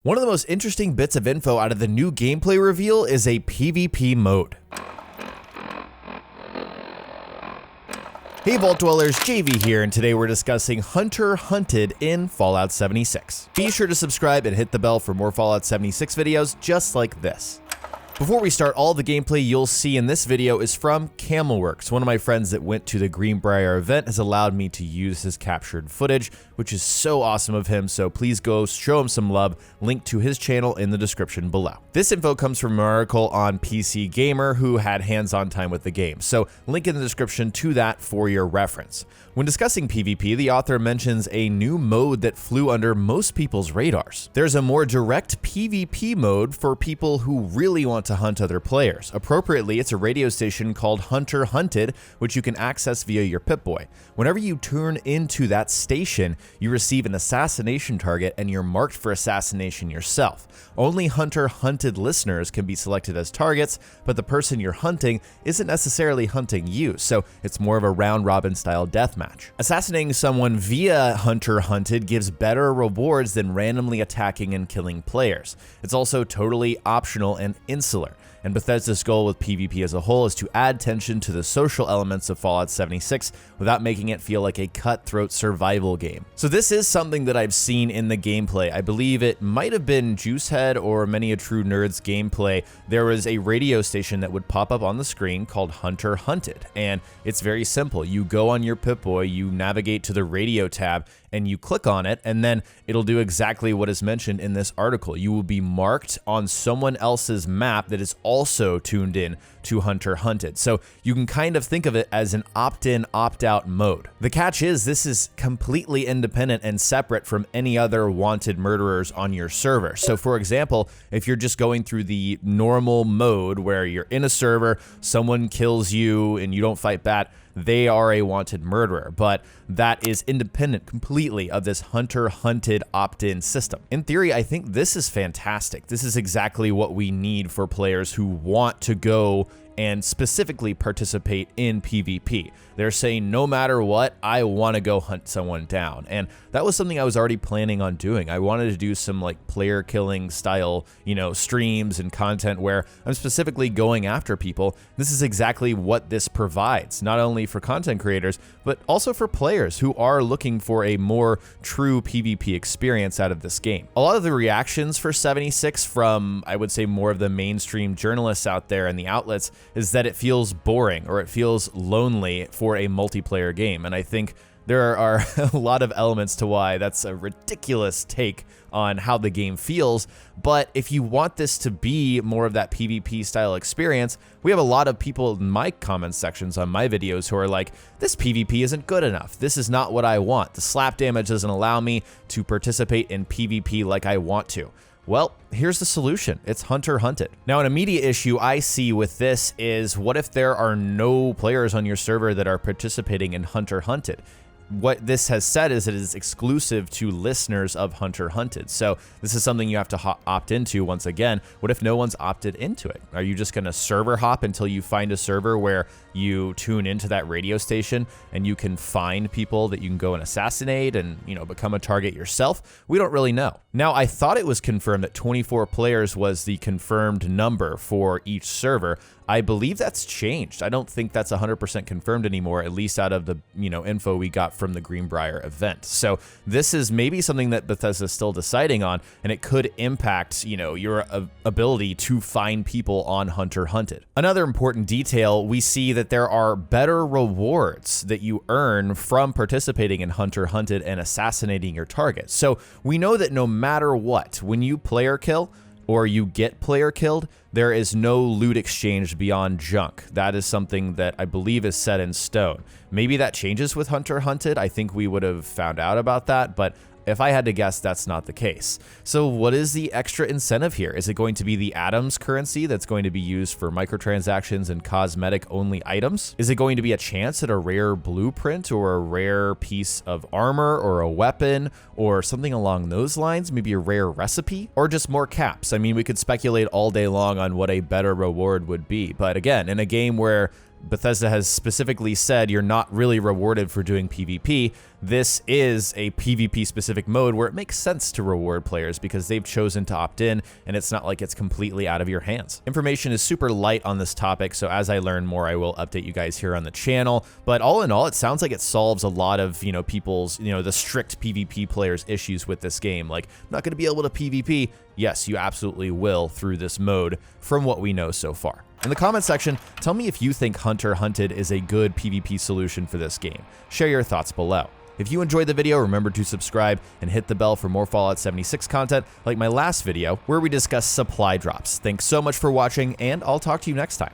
One of the most interesting bits of info out of the new gameplay reveal is a PvP mode. Hey Vault Dwellers, JV here, and today we're discussing Hunter Hunted in Fallout 76. Be sure to subscribe and hit the bell for more Fallout 76 videos just like this. Before we start, all the gameplay you'll see in this video is from Camelworks. One of my friends that went to the Greenbrier event has allowed me to use his captured footage, which is so awesome of him, so please go show him some love. Link to his channel in the description below. This info comes from an article on PC Gamer who had hands-on time with the game, so link in the description to that for your reference. When discussing PvP, the author mentions a new mode that flew under most people's radars. There's a more direct PvP mode for people who really want to hunt other players. Appropriately, it's a radio station called Hunter Hunted, which you can access via your Pip-Boy. Whenever you turn into that station, you receive an assassination target and you're marked for assassination yourself. Only Hunter Hunted listeners can be selected as targets, but the person you're hunting isn't necessarily hunting you, so it's more of a round-robin style deathmatch. Assassinating someone via Hunter Hunted gives better rewards than randomly attacking and killing players. It's also totally optional and insular. And Bethesda's goal with PvP as a whole is to add tension to the social elements of Fallout 76 without making it feel like a cutthroat survival game. So this is something that I've seen in the gameplay. I believe it might have been Juicehead or Many a True Nerd's gameplay. There was a radio station that would pop up on the screen called Hunter Hunted, and it's very simple. You go on your Pip-Boy, you navigate to the radio tab, and you click on it, and then it'll do exactly what is mentioned in this article. You will be marked on someone else's map that is also tuned in to Hunter Hunted. So you can kind of think of it as an opt-in, opt-out mode. The catch is this is completely independent and separate from any other wanted murderers on your server. So for example, if you're just going through the normal mode where you're in a server, someone kills you and you don't fight back, they are a wanted murderer, but that is independent completely of this Hunter Hunted opt-in system. In theory, I think this is fantastic. This is exactly what we need for players who want to go and specifically participate in PvP. They're saying, no matter what, I want to go hunt someone down. And that was something I was already planning on doing. I wanted to do some like player killing style, streams and content where I'm specifically going after people. This is exactly what this provides, not only for content creators, but also for players who are looking for a more true PvP experience out of this game. A lot of the reactions for 76 from, I would say, more of the mainstream journalists out there and the outlets is that it feels boring or it feels lonely for a multiplayer game. And I think there are a lot of elements to why that's a ridiculous take on how the game feels. But if you want this to be more of that PvP style experience, we have a lot of people in my comment sections on my videos who are like, this PvP isn't good enough. This is not what I want. The slap damage doesn't allow me to participate in PvP like I want to. Well, here's the solution. It's Hunter Hunted. Now, an immediate issue I see with this is, what if there are no players on your server that are participating in Hunter Hunted? What this has said is it is exclusive to listeners of Hunter Hunted. So this is something you have to opt into once again. What if no one's opted into it? Are you just going to server hop until you find a server where you tune into that radio station and you can find people that you can go and assassinate and, become a target yourself? We don't really know. Now, I thought it was confirmed that 24 players was the confirmed number for each server. I believe that's changed. I don't think that's 100% confirmed anymore, at least out of the, info we got from the Greenbrier event. So this is maybe something that Bethesda is still deciding on, and it could impact, your ability to find people on Hunter Hunted. Another important detail, we see that there are better rewards that you earn from participating in Hunter Hunted and assassinating your target. So we know that no matter what, when you player kill, or you get player killed, there is no loot exchange beyond junk. That is something that I believe is set in stone. Maybe that changes with Hunter Hunted. I think we would have found out about that, but if I had to guess, that's not the case. So what is the extra incentive here? Is it going to be the Atoms currency that's going to be used for microtransactions and cosmetic-only items? Is it going to be a chance at a rare blueprint or a rare piece of armor or a weapon or something along those lines? Maybe a rare recipe? Or just more caps? I mean, we could speculate all day long on what a better reward would be. But again, in a game where Bethesda has specifically said you're not really rewarded for doing PvP, this is a PvP specific mode where it makes sense to reward players because they've chosen to opt in, and it's not like it's completely out of your hands. Information is super light on this topic, so as I learn more, I will update you guys here on the channel. But all in all, it sounds like it solves a lot of, people's, the strict PvP players' issues with this game. Like, I'm not going to be able to PvP. Yes, you absolutely will through this mode from what we know so far. In the comment section, tell me if you think Hunter Hunted is a good PvP solution for this game. Share your thoughts below. If you enjoyed the video, remember to subscribe and hit the bell for more Fallout 76 content like my last video where we discuss supply drops. Thanks so much for watching, and I'll talk to you next time.